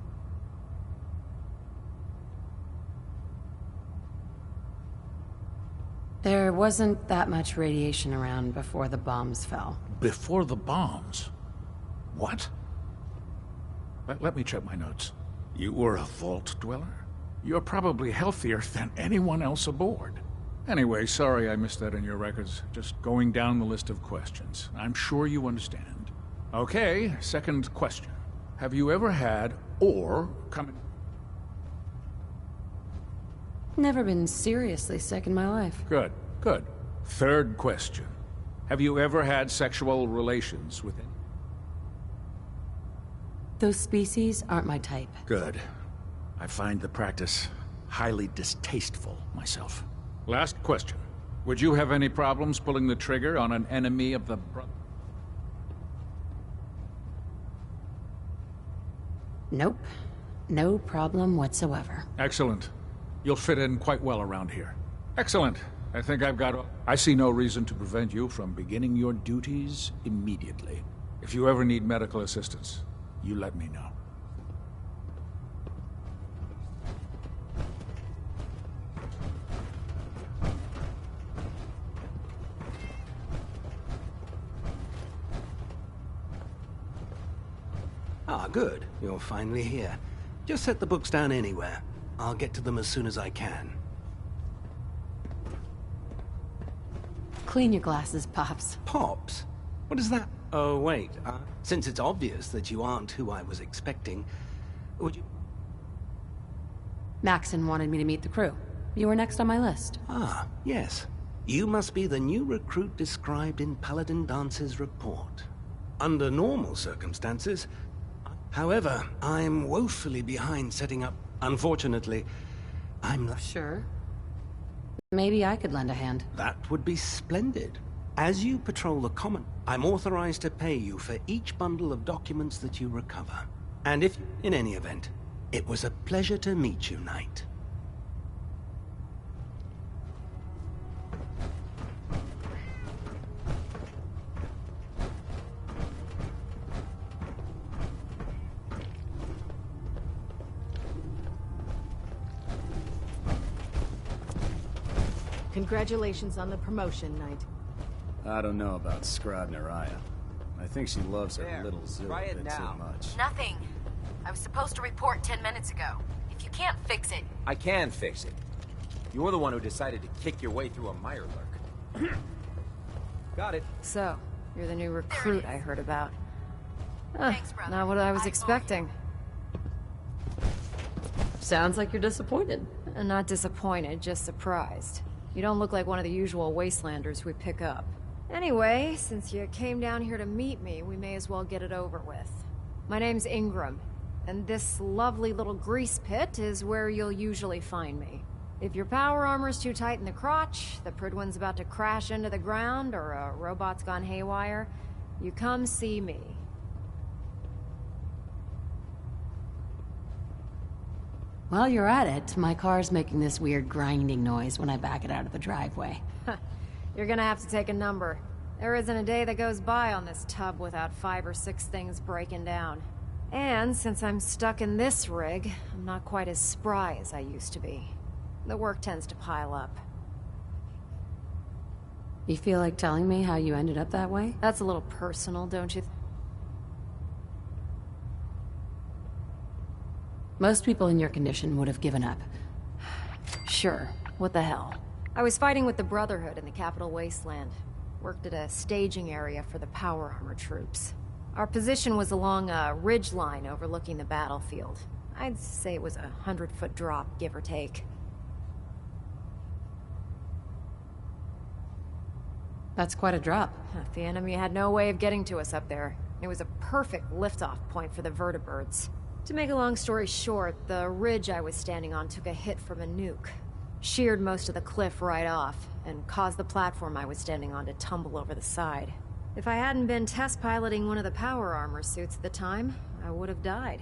There wasn't that much radiation around before the bombs fell.
Before the bombs? What? Let me check my notes. You were a vault dweller? You're probably healthier than anyone else aboard. Anyway, sorry I missed that in your records. Just going down the list of questions. I'm sure you understand. Okay, second question. Have you ever had, or come...
Never been seriously sick in my life.
Good, good. Third question. Have you ever had sexual relations with any...
Those species aren't my type.
Good. I find the practice highly distasteful myself. Last question. Would you have any problems pulling the trigger on an enemy of the
Nope. No problem whatsoever.
Excellent. You'll fit in quite well around here. Excellent. I think I've got... I see no reason to prevent you from beginning your duties immediately. If you ever need medical assistance, you let me know.
Ah, good. You're finally here. Just set the books down anywhere. I'll get to them as soon as I can.
Clean your glasses, Pops.
Pops? What is that? Oh, wait. Since it's obvious that you aren't who I was expecting, would you...
Maxon wanted me to meet the crew. You were next on my list.
Ah, yes. You must be the new recruit described in Paladin Dance's report. Under normal circumstances... However, I'm woefully behind setting up... Unfortunately, I'm...
Sure. Maybe I could lend a hand.
That would be splendid. As you patrol the common, I'm authorized to pay you for each bundle of documents that you recover. And if, in any event, it was a pleasure to meet you, Knight.
Congratulations on the promotion, Knight.
I don't know about Scrodneraya. I think she loves her little Zilla a bit too much.
Nothing. I was supposed to report 10 minutes ago. If you can't fix it...
I can fix it. You're the one who decided to kick your way through a Mirelurk. Got it.
So, you're the new recruit I heard about.
Thanks, brother.
Not what I was expecting.
Sounds like you're disappointed.
Not disappointed, just surprised. You don't look like one of the usual wastelanders we pick up. Anyway, since you came down here to meet me, we may as well get it over with. My name's Ingram, and this lovely little grease pit is where you'll usually find me. If your power armor's too tight in the crotch, the Pridwin's about to crash into the ground, or a robot's gone haywire, you come see me.
While you're at it, my car's making this weird grinding noise when I back it out of the driveway.
You're gonna have to take a number. There isn't a day that goes by on this tub without 5 or 6 things breaking down. And since I'm stuck in this rig, I'm not quite as spry as I used to be. The work tends to pile up.
You feel like telling me how you ended up that way?
That's a little personal, don't you?
Most people in your condition would have given up.
Sure, what the hell. I was fighting with the Brotherhood in the Capital Wasteland. Worked at a staging area for the power armor troops. Our position was along a ridge line overlooking the battlefield. I'd say it was a 100-foot drop, give or take.
That's quite a drop.
The enemy had no way of getting to us up there. It was a perfect liftoff point for the vertibirds. To make a long story short, the ridge I was standing on took a hit from a nuke. Sheared most of the cliff right off, and caused the platform I was standing on to tumble over the side. If I hadn't been test piloting one of the power armor suits at the time, I would have died.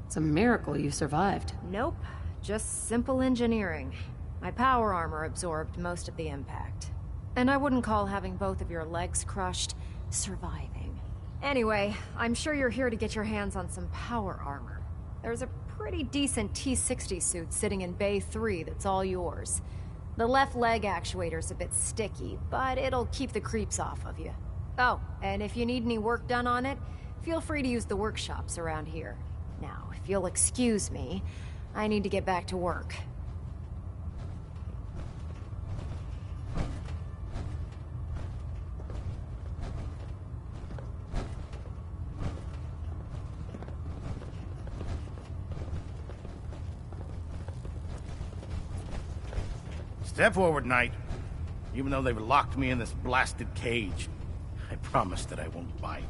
It's a miracle you survived.
Nope.
Just simple engineering. My power armor absorbed most of the impact. And I wouldn't call having both of your legs crushed surviving. Anyway, I'm sure you're here to get your hands on some power armor. There's a pretty decent T-60 suit sitting in Bay 3 that's all yours. The left leg actuator's a bit sticky, but it'll keep the creeps off of you. Oh, and if you need any work done on it, feel free to use the workshops around here. Now, if you'll excuse me, I need to get back to work.
Step forward, Knight. Even though they've locked me in this blasted cage, I promise that I won't bite.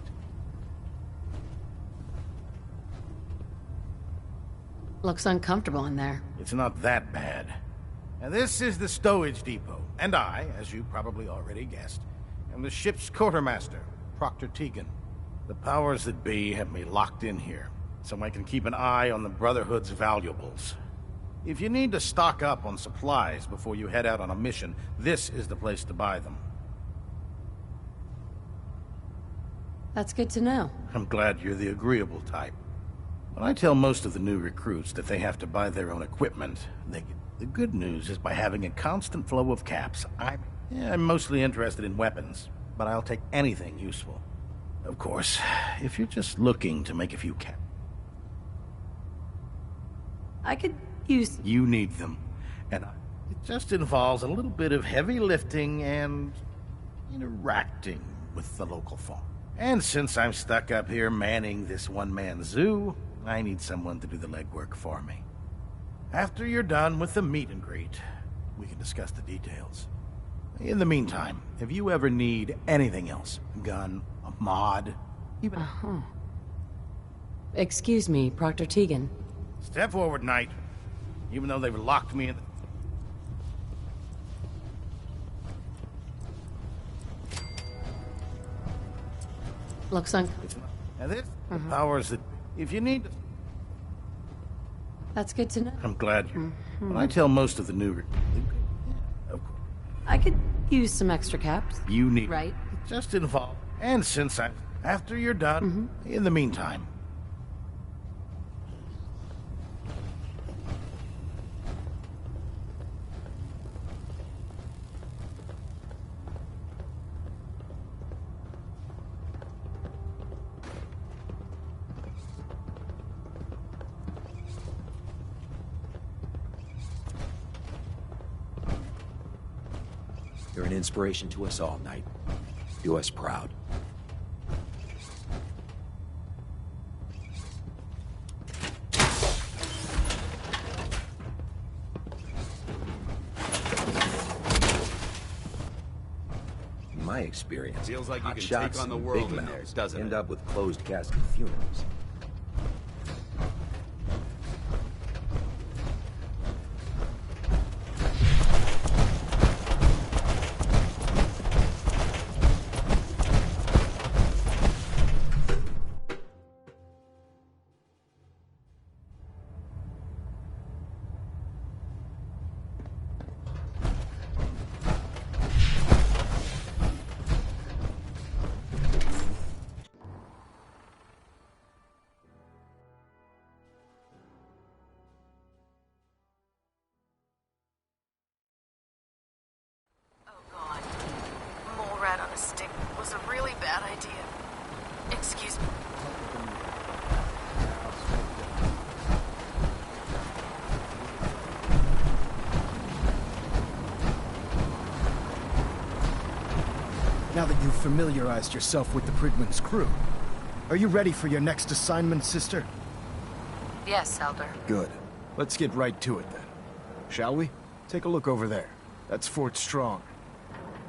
Looks uncomfortable in there.
It's not that bad. Now, this is the stowage depot, and I, as you probably already guessed, am the ship's quartermaster, Proctor Tegan. The powers that be have me locked in here, so I can keep an eye on the Brotherhood's valuables. If you need to stock up on supplies before you head out on a mission, this is the place to buy them.
That's good to know.
I'm glad you're the agreeable type. When I tell most of the new recruits that they have to buy their own equipment, the good news is by having a constant flow of caps, I'm mostly interested in weapons, but I'll take anything useful. Of course, if you're just looking to make a few caps.
I could use...
You need them, and it just involves a little bit of heavy lifting and interacting with the local folk. And since I'm stuck up here manning this one-man zoo, I need someone to do the legwork for me. After you're done with the meet and greet, we can discuss the details. In the meantime, if you ever need anything else, a gun, a mod, even...
Excuse me, Proctor Tegan.
Step forward, Knight. Even though they've locked me in...
Looks uncomfortable.
Now this, the powers that... If you need...
That's good to know.
I'm glad you're... When I tell most of the new...
I could use some extra caps.
You need...
Right.
It just involved... And since I'm... After you're done, in the meantime...
You're an inspiration to us all, Knight. Do us proud. In my experience,
feels like you
hot
can
shots
take on the
and
world
big
in there,
mouths
doesn't
end
it?
up with closed casket funerals.
Mole rat on a stick was a really bad idea. Excuse me.
Now that you've familiarized yourself with the Pridman's crew, are you ready for your next assignment, sister?
Yes, Elder.
Good. Let's get right to it then. Shall we? Take a look over there. That's Fort Strong.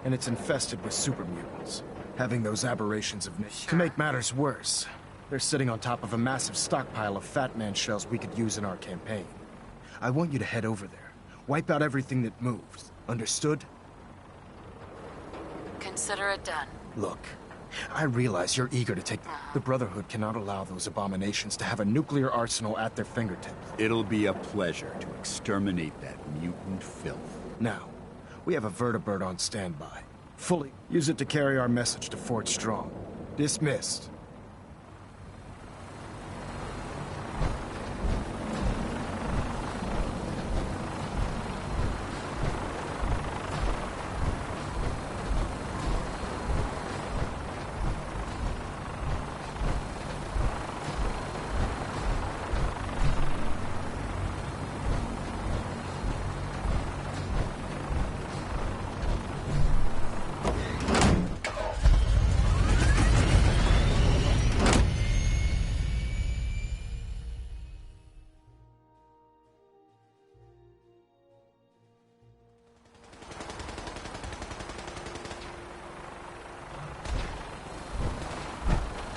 And it's infested with super mutants, having those aberrations of nature. To make matters worse, they're sitting on top of a massive stockpile of Fat Man shells we could use in our campaign. I want you to head over there. Wipe out everything that moves. Understood?
Consider it done.
Look, I realize you're eager to take... The Brotherhood cannot allow those abominations to have a nuclear arsenal at their fingertips.
It'll be a pleasure to exterminate that mutant filth.
Now, we have a vertibird on standby. Fully use it to carry our message to Fort Strong. Dismissed.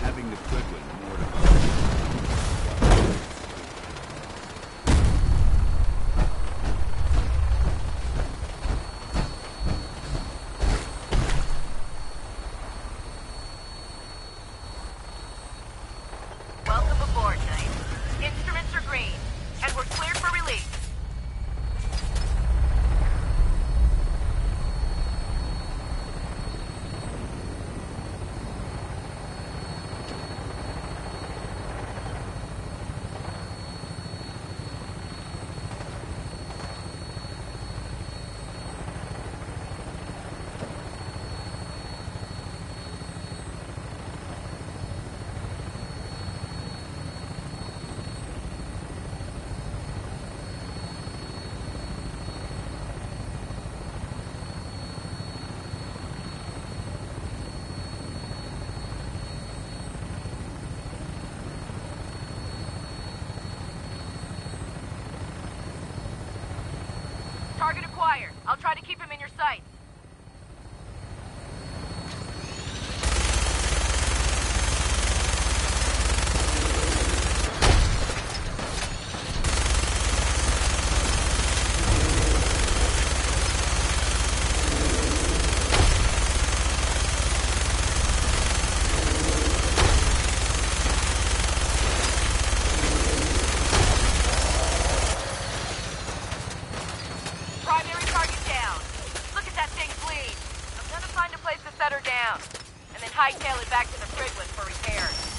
Having the Goodwin more to
Welcome aboard, Knight. Instruments are green, and we're cleared for release. Target acquired. I'll try to keep him in your sights. Primary target down. Look at that thing bleed. I'm gonna find a place to set her down, and then hightail it back to the Fridwin for repairs.